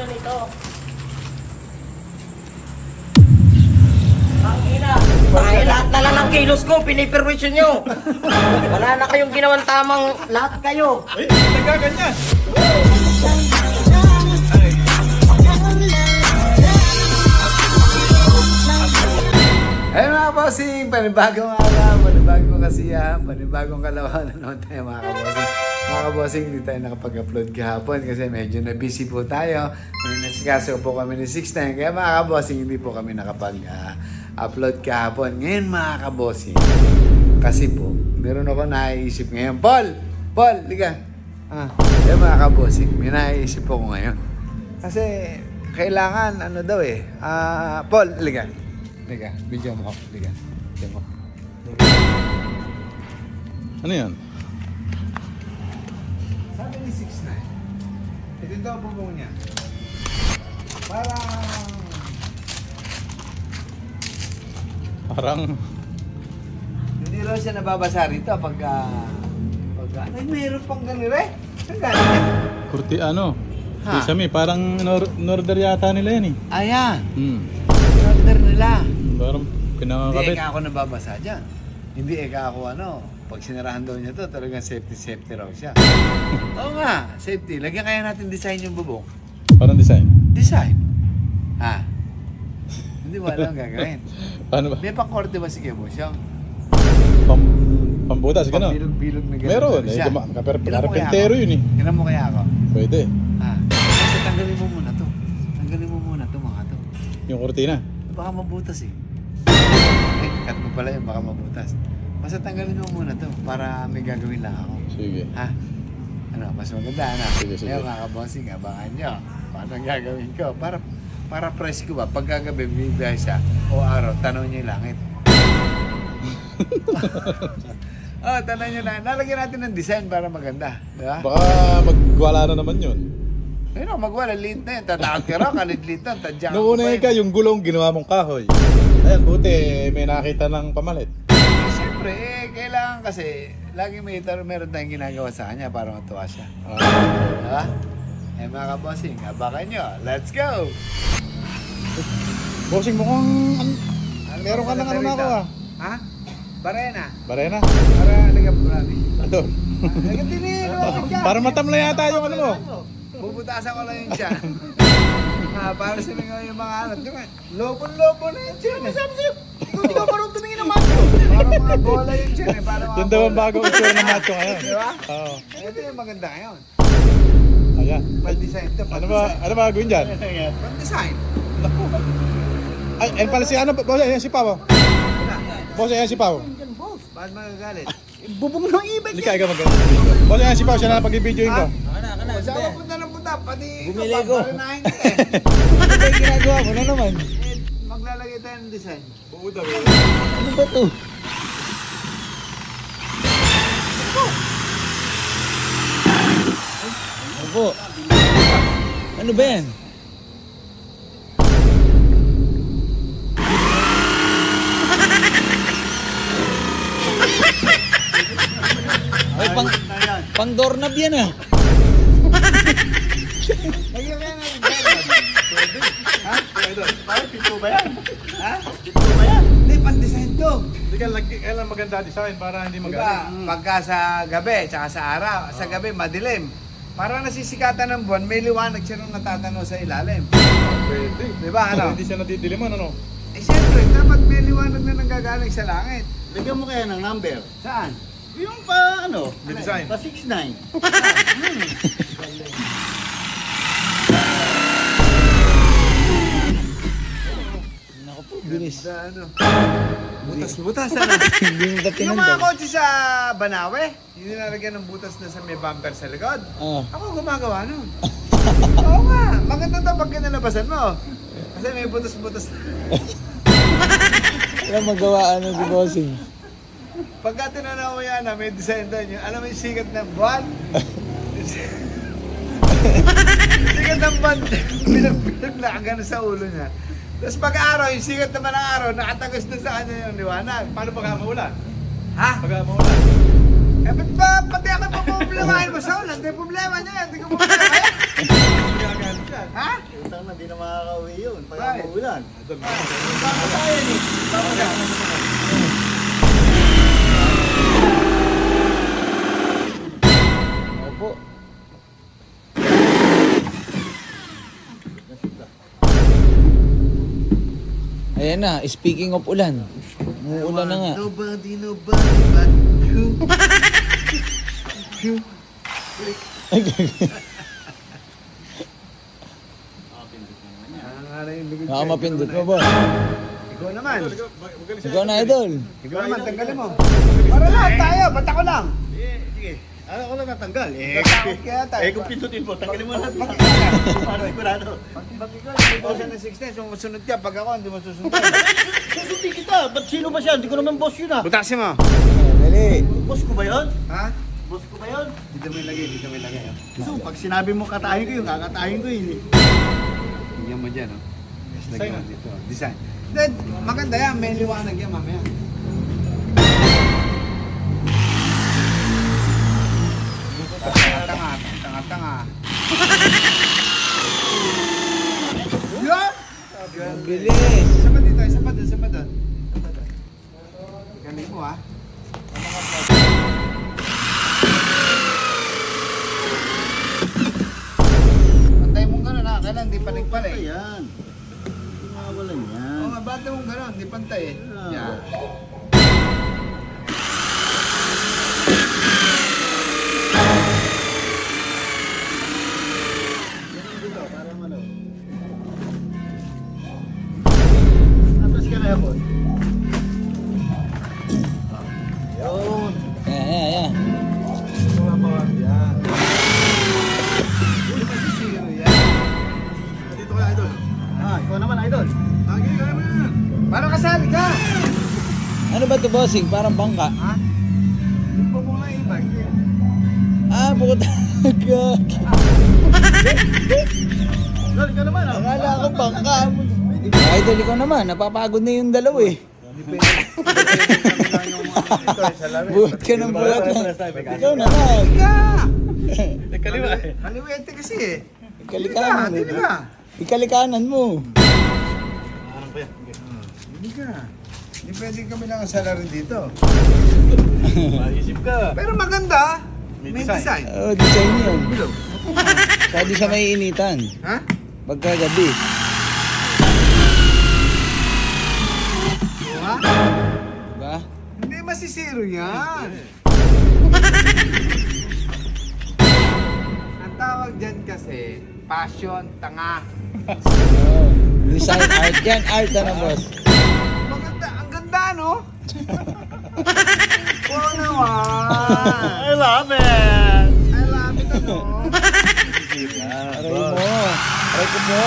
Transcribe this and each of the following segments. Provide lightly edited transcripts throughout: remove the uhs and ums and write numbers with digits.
nito. Ang ina. Ay, lahat na lang ng kilos ko, piniperwisyon nyo. Wala na kayong ginawang tamang lahat kayo. Ay, nagaganyan. Ay mga bossing, panibagong araw, panibagong kasiyahan, panibagong kalawan na naman tayo mga kabossing. Mga kabossing, hindi tayo nakapag-upload kahapon kasi medyo na busy po tayo. May nasikaso po kami ni 6'9", kaya mga kabossing, hindi po kami nakapag-upload kahapon. Ngayon mga kabossing, kasi po, meron ako naiisip ngayon. Paul, liga. Kaya mga kabossing, may naiisip po ko ngayon. Kasi kailangan, ano daw Paul, liga. Liga, video mo ako. Liga, video mo. Ano yan? Sabi ni 6'9", ito daw ang bubong niya. Parang... Hindi raw siya nababasa rito pag ay, mayroon pang ganun Saan galing yan? Kurti ano? Ha? Sesame, parang in-order yata nila yan eh. Ayan, Hmm. order nila. Parang Hindi pinakakabit. ako nababasa dyan. Hindi ako pag sinarahan daw niya to, talagang safety raw siya. Oo nga, safety. Lagyan kaya natin design yung bubong. Parang design. Design. Ha? Hindi mo alam gagawin. Paano ba? May pang-korte ba si Kebo siyang? Pambutas, gano'n? Bilog na gano'n. Meron, siya. karpentero yun eh. Tingnan mo kaya ako. Pwede. Kasi tanggalin mo muna to. Tanggalin mo muna to mga to. Yung kurtina. Baka mabutas eh. Ay, cut mo pala yun, baka mabutas. Basta tanggalin mo muna to para may gagawin lang ako. Sige. Ha? Ano, mas maganda na. Sige. Kaya mga kabonsing, abangan nyo. Paano ang gagawin ko? Para fresh ko ba? Pag kagabi, bibigay siya o araw, tanaw niyo yung langit. Tanaw niyo lang. Lalagyan natin ng design para maganda. Di ba? Baka magwala na naman yun. Ayun, magwala, liit na yun. Tatakot ka raw, kalit-liit na. Tadya ka Noong una pa ka, yung gulong ginawa mong kahoy. Ayan, buti may nakita ng pamalit. Siyempre, kailangan kasi lagi meron tayong ginagawa sa kanya para matuwa siya. Diba? Mga kabossing, abakan nyo. Let's go! Bossing, mukhang... meron ka ng ano na ako ah. Ha? Barena. Barena? Para lagyan mo namin. Ano? Lagyan din eh. Para matamla yata yung ano mo. Bubutasan ko lang yun siya. Para sa yung mga ano. Lobo na yun siya. Masabi sa'yo. Hindi ka parang tumingin ng macho. Parang mga bola yun siya. Yung daw ang bagong itsura ng macho ngayon. Diba? Oo. Ito yung maganda ngayon. Ayan. Pal-design ito. Ano ba gawin dyan? Pal-design. Ay, ayun pala si ano, boss, ayan si Pao. Boss, ayan si Pao. Bakit magagalit? Bubong ng ibig. Hindi ka maganda. Boss, ayan si Pao, siya na pag-videoin ko. Saan ka punta ng punta? Pati Bumili ko. Paranahin kita eh. Ano ba yung ginagawa mo na naman? Maglalagay tayo ng design. Pumunta Ano ba to? Opo. Ano ba yan? Ay, pang doorknob yan ah. Lagyan kaya natin design. Pwede. Ha? Pwede. Bakit? Pito ba yan? Ha? Pito ba yan? Hindi, pan-design to. Hindi ka kailan maganda design para hindi Diba? magaling. Pagka sa gabi, tsaka sa araw. Sa gabi, madilim. Para nasisikatan ng buwan, may liwanag siya nung natatanaw sa ilalim. Pwede. Diba, ano? Hindi siya nadidiliman, ano? Eh, siyempre, dapat may liwanag na nanggagaling sa langit. Bigyan mo kaya ng number. Saan? Yung pa ano? May design. Pa 6'9". Naku po, bilis. Sa ano? Butas-butas, ano? Hindi mo ba Yung mga tinandang? kotse sa Banawe, yung nilalagyan ng butas na sa may bumper sa likod. Oo. Ako gumagawa nun. Oo nga, maganda to pag kinalabasan mo. Kasi may butas-butas na. Wala magawa ano si Bossing. Pagka tinanaw mo yan, may design doon yun. Alam mo yung sikat ng buwan? Sikat ng buwan, bilag-bilag na gano'n sa ulo niya. Tapos pag-araw, yung sikat naman ng araw, nakatagos na sa kanya yung liwanag. Paano pag maulan? Ha? Pag maulan? Eh, ba't ba pati ako problemahin mo sa ulan? Hindi problema niya yan, hindi ko problema yan. Gagalit yan. Ha? Putang na, di na makakauwi yun. Pag Bakit? umuulan. Opo. Ayan na, speaking of ulan. Umuulan na nga. Nobody but you. Baka mapindot mo ba? Ikaw naman. Ikaw na, idol. Ikaw naman, tanggalin mo. Para lang tayo, bata ko lang. Sige. Ano ko lang natanggal? kaya tayo. Kung pindutin mo, tanggalin mo lahat. Para sigurado. Pag ikaw, 2016, sumusunod ka. Pag ako, hindi mo susunod. Susundin kita. Ba't sino ba siya? Hindi ko naman boss yun ah. Butasin mo. Dali. Boss ko ba yun? Ha? Boss ko ba yun? Dito mo ilagay, dito mo ilagay. So, pag sinabi mo katahin ko yun, kakatahin ko yun eh. Tingnan mo dyan, oh. Yes, lagyan mo dito. Design. Then, maganda yan. May liwanag yan, mamaya. Tanga. Yan! Ang bilis. Isa pa dito, isa pa doon, isa pa doon. Galing mo, ha? Pantay mong gano'n, ha? Kailan, di panig-panig. Ayan. Hindi mawawalan yan. Oo nga, bata mong gano'n, di pantay eh. Yan. Tapos ka na yan, boss. Yun. Ayan. Yan. Hindi masisiro yan. Dito ka, idol. Ah, ikaw naman, idol. Lagi ka naman. Paano kasali ka? Ano ba ito, bossing? Parang bangka. Ha? Hindi po mong naibag. Ah, bukod Idol, ikaw naman. ah. Akala ko bangka. Idol, ikaw naman. Napapagod na yung dalaw eh. Buhat ka ng buhat na. Ikaw naman. Kaliwa eh. Kaliwete kasi eh. Ikalikanan Hindi mo. ka. Ikalikanan mo. Hindi ka. Hindi pwedeng kami lang ang salary dito. Maisip ka. Pero maganda. May design. Oh, design yun. Bilog. Pwede sa may initan. Ha? Pagkagabi. Ha? Diba? Hindi masisiro yan. Ang tawag dyan kasi, passion, tanga. Oh, design art yan. Art na boss. Maganda, ang ganda no? Oo naman. I love it. I love it ano. Aray mo. Aray ko mo.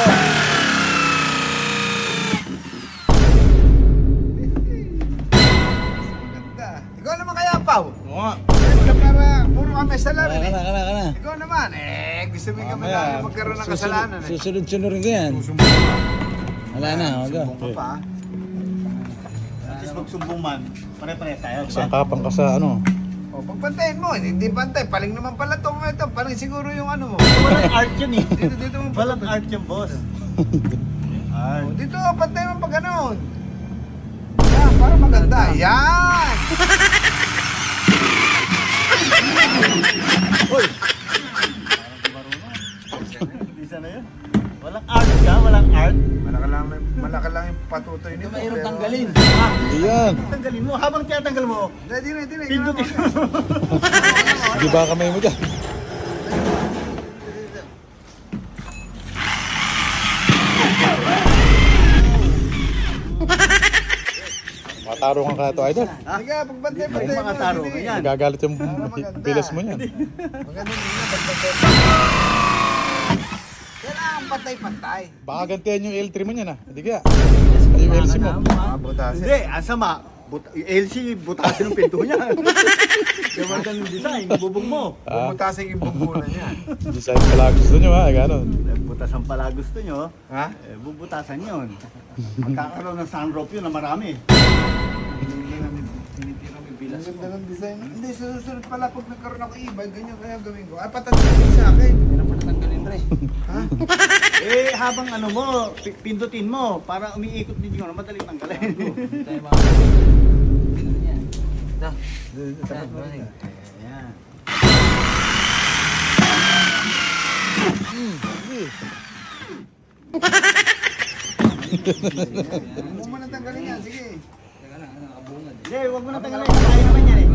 Maganda. Ikaw naman kaya, Pao? Oo nga. Para puro kami salary. Kana. Ikaw naman, gusto mo kami lang magkaroon ng kasalanan eh. Susunod-sunod ko yan. Wala na. Wag Sumbong ka pa. At least magsumbong man. Pare-pare tayo. Kapang ka sa ano. O, pagpantayin mo, hindi pantay. Paling naman pala itong ito. Paling siguro yung ano mo. Walang art yun eh. Dito mo Walang art yung boss. Art. O, dito, pantay mo pag ganon. Yan, para maganda. Yan! Isa na yun. Walang art ka, walang art. Malaka lang yung patutoy nito. Mahirap tanggalin. Yan. Tanggalin mo. Habang tinatanggal mo, Hindi na. pindutin mo. Di ba kamay mo dyan? Matarungan ka ito, idol. Sige, pagpantay mo. Mga taro ka yan. Gagalit yung bilas mo yan. Maganda din na, pagpantay. Kailangan pantay-pantay. Baka gantihan yung L3 mo niyan ah. Hindi kaya. Yung LC mo. Hindi, ang sama. LC, butasin ng pinto niya. Gawin ng design, bubong mo. Bumutasin yung bumbunan niya. Design pala gusto nyo ha. Ganon. Butasan pala gusto nyo, Ha? bubutasan yun. Magkakaroon ng sunroof yun na marami. Ang ganda ng design. Hindi, susunod pala pag nagkaroon ako iba, ganyan kaya gawin ko. Ay, patanggalin sa akin. pre. Eh, habang ano mo, pindutin mo, para umiikot din yung ano, madaling tanggalin. Tayo mga... Ano yan? Da. Tapat mo Yan, rin. Ayan. Huwag mo muna tanggalin yan, sige. Hindi, huwag mo na tanggalin. Kaya naman yan eh.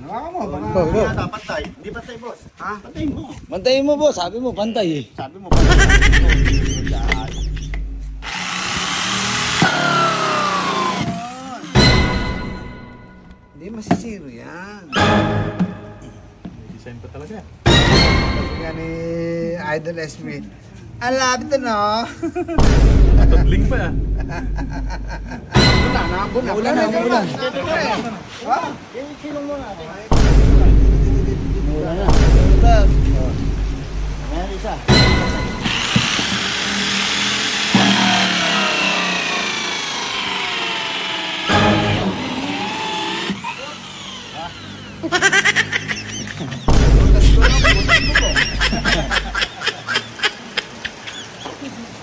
Hawakan mo, baka... Oh, go. Yata, pantay. Hindi pantay, boss. Ha? Pantay mo. Bantayin mo boss, sabi mo pantay eh. Sabi mo, pantay. Yan. Hindi masisiro yan. Design pa talaga. Kasi nga ni Idol Smith. I love it, no? Totling pa ah. Ulan. Ha? Sinong mo natin? Mura na. Ayan, isa.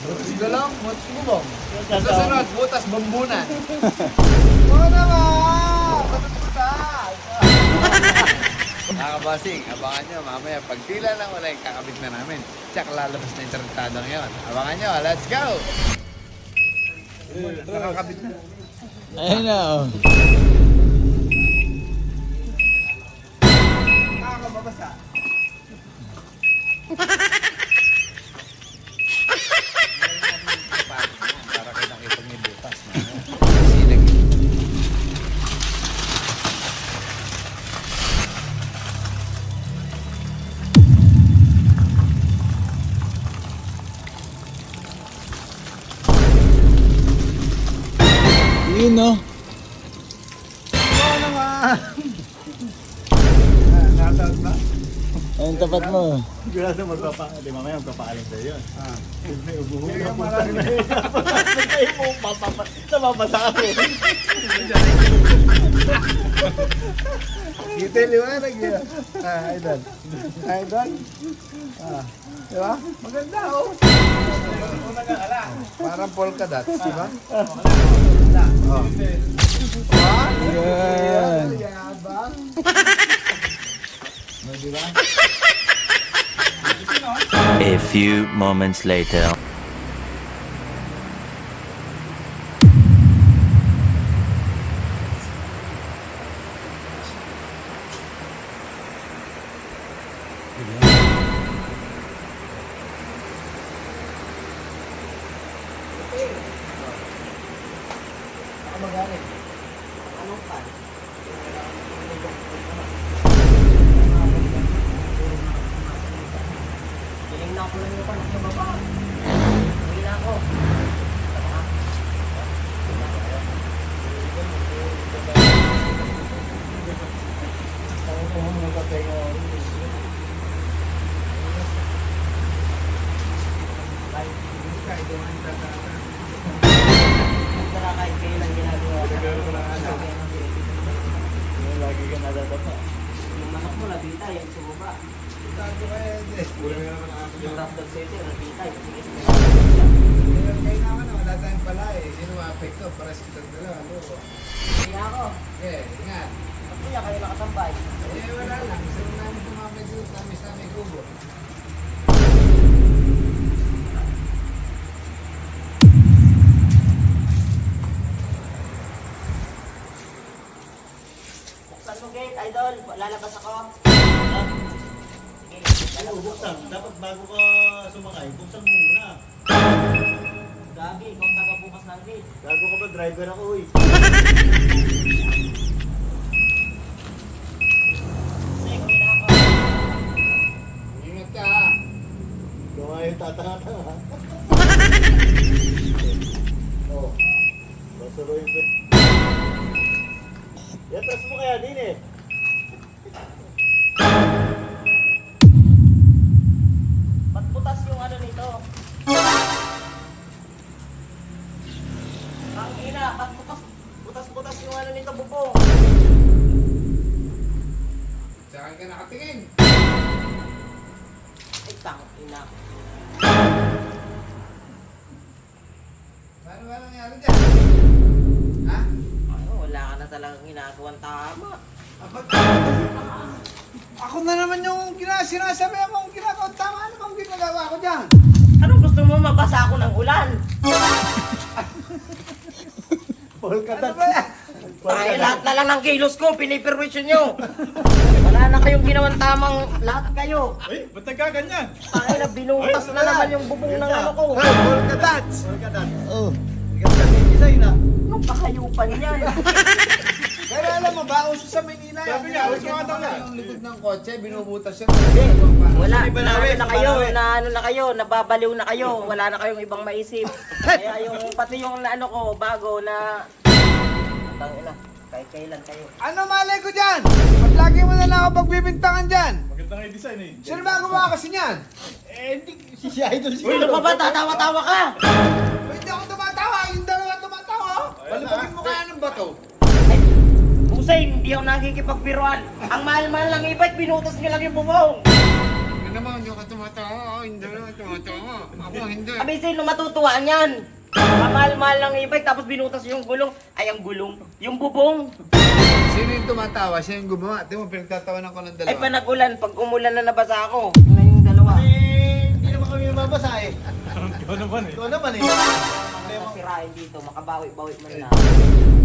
Butas galong, butas bubong. Susunod, butas bumbunan. Oo naman! Butas! Mga kabasing, abangan nyo mamaya. Pag tila lang wala yung kakabit na namin. Tsak lalabas na yung tarantado ngayon. Abangan nyo, let's go! Nakakabit na. Ayun na oh. Nakakababasa. Para kitang-kita may butas. Sinag. Yun no. Oo naman! Nakataot ba? Ayun tapat mo. Sigurado di mamaya magpapaalam sa'yo yun. May ubuhong Sige, na marami. punta na Pantay mo, napapasa ako. Kita yung liwanag yun. Idol. Idol. Diba? Maganda oh. Parang polka dots, diba? Oh. Yan. Yabang. Diba? A few moments later. Piling na ako lang yung panak yung baba. Piling na ako. Kahit kailan ginagawa. Lagi ka nadadapa. Yung manok mo, nabita, yung sumaba. Yung rafter city, nabita, yung sige sige. Kailangan na wala tayong pala eh. Sino maapekto para sa itong dalawa? Kaya ako. Okay, ingat. At kuya, kayo nakatambay. Eh, wala lang. Gusto mo namin tumamay dito. Tamis namin grupo. Buksan mo gate, idol. Lalabas ako. Sige, Ano, buksan. Dapat bago ka sumakay, buksan mo muna. Gabi, ikaw ang taga-bukas ng gate. Gago ka ba, driver ako eh. Sige, kuya na ako. Ingat ka ha. Ikaw nga yung tatanga-tanga. Oh. Basuroyin ko. Yatras mo kaya din eh. Ba't butas yung ano nito? Ang ina, ba't butas yung ano nito, bubong? Saan ka nakatingin? Tang ina. Paano ba nangyari dyan? Ha? Ano, wala ka na talagang ginagawang tama. Ako na naman yung sinasabi akong ginagawa. Tama, ano bang ginagawa ko dyan? Anong gusto mo, mabasa ako ng ulan? Polka Ano dot. ba yan? Ay, lahat na lang ng kilos ko, piniperwisyon nyo. Wala na kayong ginawang tamang lahat kayo. Uy, ba't nagkaganyan? Ay, na binutas na naman yung bubong ng ano ko. Hey, polka dots! Polka dot. Oh. Ganda ng design ah. Yung pakayupan niyan. Pero alam mo ba, uso sa Manila yan. Sabi nga, uso nga daw yan. Yung likod ng kotse, binubutas yan. Wala, na ano na kayo, nababaliw na kayo. Wala na kayong ibang maisip. Kaya yung, pati yung ano ko, bago na... Tangina, kahit kailan kayo. Ano malay ko dyan? Ba't lagi mo na lang ako pagbibintangan dyan? Maganda nga yung design eh. Sino ba gumawa kasi niyan? Eh, hindi. Si Idol Uy, siguro. ano ka ba? Tatawa-tawa ka! Hindi ako tumatawa, yung dalawa tumatawa. Balibagin mo kaya ng bato. Hussein, hindi ako nakikipagbiruan. Ang mahal-mahal ng iba'y binutas niyo lang yung bubong. Ano naman, yung ka tumatawa, hindi naman tumatawa. Ako hindi. Abi, sino matutuwa niyan? Ang mahal-mahal ng iba'y tapos binutas yung gulong. Ay, ang gulong. Yung bubong. Sino yung tumatawa? Siya yung gumawa. Di mo, pinagtatawanan ko ng Ay, dalawa. panag-ulan. Pag umulan na nabasa ako. Tingnan yung dalawa. Eh, hindi naman kami nababasa eh. Ikaw naman eh. Ikaw naman eh. Sirain dito, makabawi-bawi man na.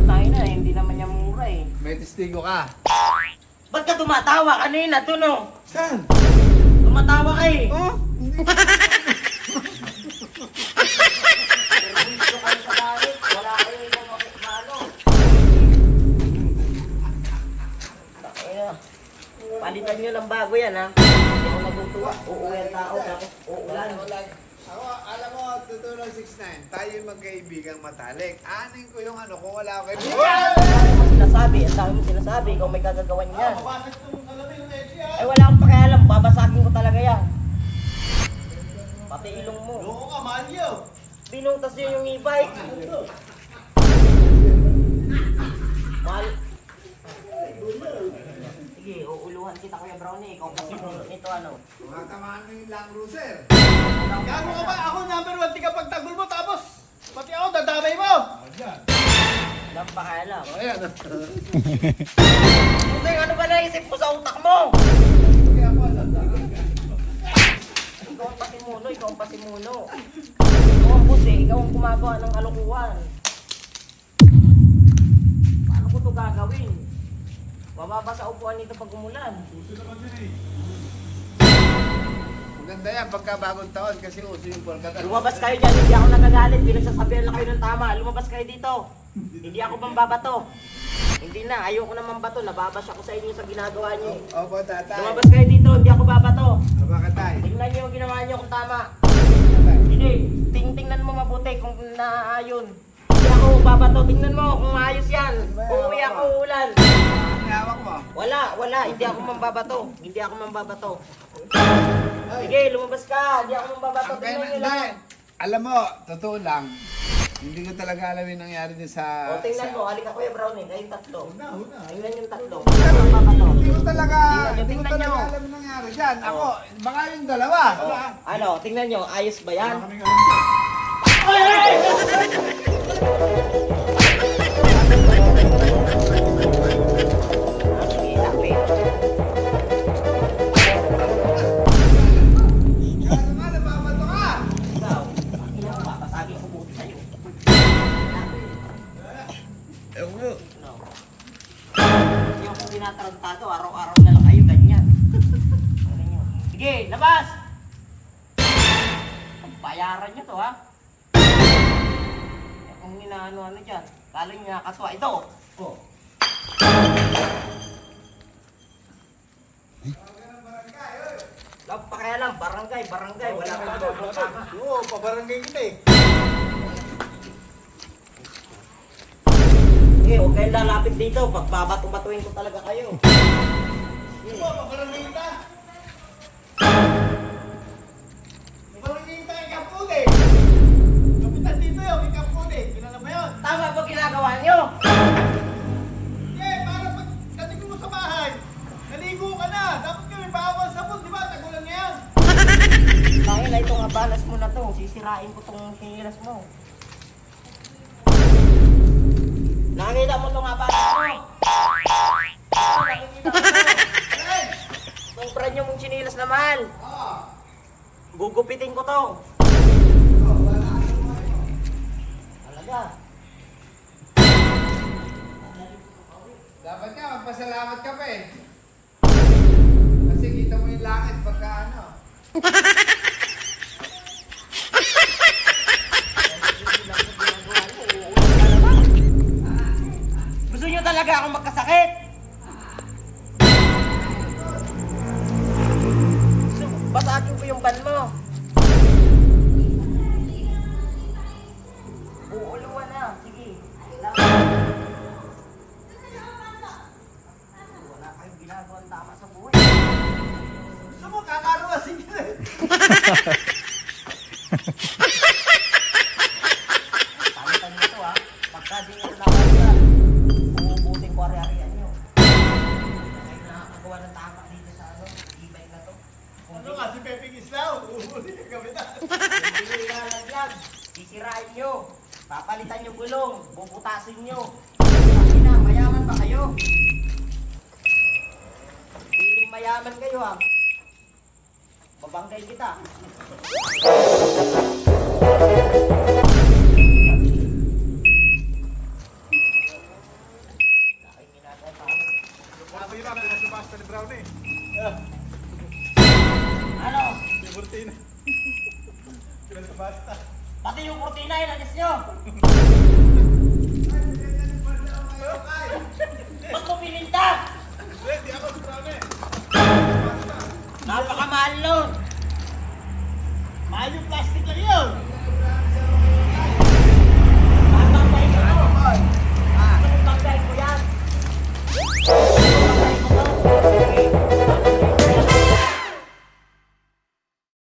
Tayo na, hindi naman niya mura eh. May testigo ka. Ba't ka tumatawa kanina, Tuno? Saan? Tumatawa ka eh. Oh? Gusto kayo sa galit, wala kayo ibang makikmano. Palitan nyo ng bago yan ha. Hindi ako natutuwa. Uuwi ang tao tapos uulan. Ako, alam mo, tutulong 6'9". Tayo yung magkaibigang matalik. Anin ko yung ano kung wala ako kaibigan. Sinasabi, ang dami mo sinasabi, ikaw may kagagawan yan. Ay wala akong pakialam, babasagin ko talaga yan. Pati ilong mo. Oo ka, mahal niyo. Binutas niyo yung e-bike. Mahal. Sige, uuluhan kita Kuya Brownie. Ikaw kasi nito ano. Tumatamaan mo yung Land Cruiser. Gago ka ba? Ako number 1 tika pagtanggol mo tapos pati ako dadamay mo. Walang pakialam. Ayan. Kasi ano ba naisip mo sa utak mo? Ikaw ang pasimuno, ikaw ang pasimuno. Ikaw ang busi, ikaw ang gumagawa ng kalukuhan. Paano ko ito gagawin? Mababa sa upuan nito pag umulan. Maganda yan pagka bagong taon kasi uso yung polka dots. Lumabas kayo dyan, hindi ako nagagalit. Pinagsasabihan lang kayo ng tama. Lumabas kayo dito. Hindi ako mambabato. Hindi na, ayoko na mambato. Nababash ako sa inyo sa ginagawa niyo. Opo, tatay. Lumabas kayo dito, hindi ako babato. Bakit tayo? Tingnan niyo yung ginawa niyo kung tama. Hindi, tingnan mo mabuti kung naayon. Hindi ako babato, tingnan mo kung maayos yan. Uuwi ako ulan. Ang hawak mo. Wala, hindi ako mambabato. Hindi ako mambabato. Sige, lumabas ka, hindi ako mambabato. Ang kaya Tingnan niyo hindi. lang. Alam mo, totoo lang. Hindi ko talaga alam yung nangyari din sa... O, tingnan sa- mo, halika Kuya Brownie, kayong tatlo. Tingnan yung tatlo. Mambabato. Hindi ko talaga, Tingnan hindi ko nyo. talaga alam yung nangyari dyan. Ako, baka yung dalawa. Ano, tingnan nyo, ayos ba yan? Sige, lapit. Kaya nga, nababato ka. Ikaw, ikaw, papasagin ko buti sa'yo. No. Yung kung tinatarantado, araw-araw na lang kayo, ganyan. Tingnan nyo. Sige, labas! Bayaran nyo to, ha? Kung inaano-ano dyan, talo nyo nakaswa. Ito! Oh. Wala pakialam, barangay, wala kang problema. Oo, pabarangay kita eh. Sige, huwag kayong lalapit dito. Pagbabato-batuin ko talaga kayo. Oo, pabarangay kita. Pabarangay kita yung Kapkude. Kapitan dito yun, yung Kapkude. Kilala mo yun? Tama ba ginagawa nyo? Eh, para pag dating mo sa bahay, naligo ka na. Dapat kami bawal sa sabon, di ba? Tagulan na yan. mo na to, sisirain ko tong sinilas mo. Nakita mo tong abas mo? Nakikita mo to. Itong brand new mong sinilas naman. Gugupitin ko to. Talaga. Dapat nga, magpasalamat ka pa eh. Kasi kita mo yung langit pagka ano. Gusto nyo talaga akong magkasakit? So, basagin ko yung ban mo. Uuluan na. Sige. Wala kayong ginagawang tama sa buhay. Gusto mo, kakaruwa, sige na. Palitan nyo to ha. Pagka di nyo nakakita, uubusin ko ari-arian nyo. Kayo nakakagawa ng tama dito sa ano, e-bike na to. Kung Ano kasi Pepe Gislaw? Uulit yung kapitan. hindi nyo ilalaglag, sisirain nyo. Papalitan yung gulong, bubutasin nyo. Sabi na, mayaman ba kayo? Piling mayaman kayo ha. Babangkay kita. Cortina, pinasubasta ni Brown eh. Ano? Yung cortina. Pinasubasta. Pati yung kurtina yun, alis nyo. Ba't mo pininta? Hindi ako si Brown eh. Napakamahal nun. Mahal yung plastic lang yun.